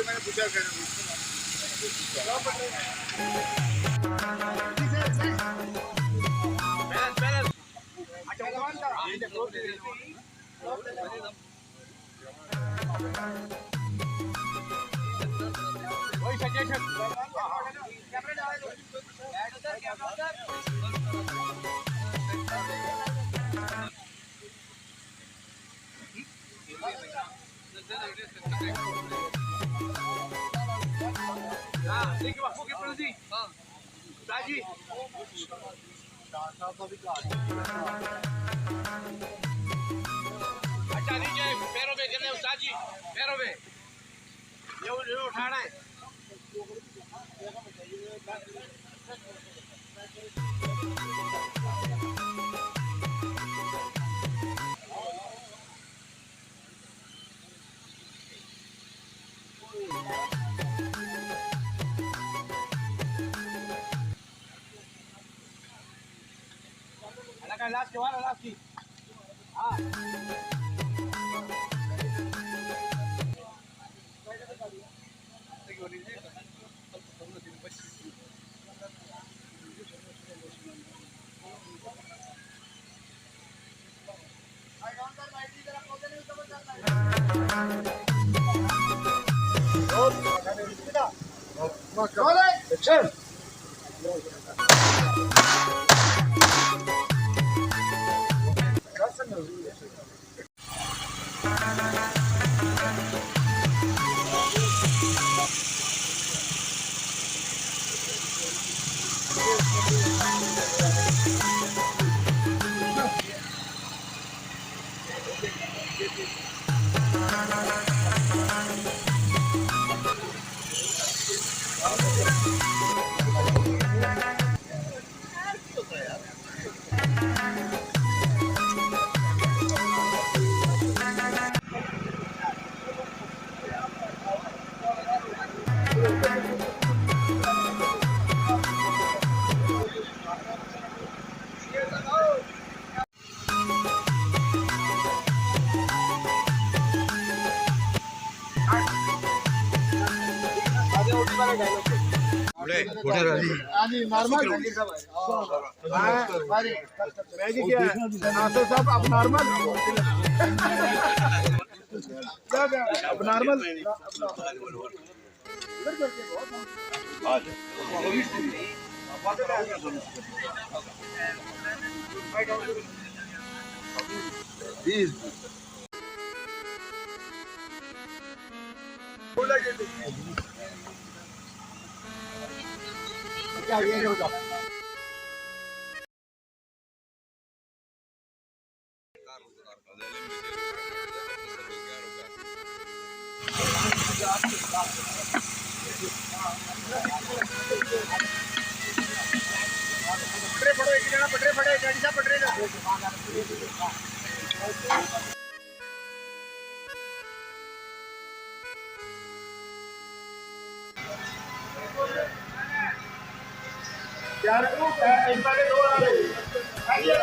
मैंने पूछा वही सजेशन देखिए बापू के प्रति राजी अच्छा नीचे पैरों पे करने उस्ताद जी पैरों पे ये उठाना है लास्ट के वाला लास्ट की हाँ नॉर्मल साहब अब नॉर्मल अब नॉर्मल क्या ये होगा पटरे पड़ो एक जगह पटरे पड़े गाड़ी सा पटरे जा यार को एक बार दो आ रहे आइए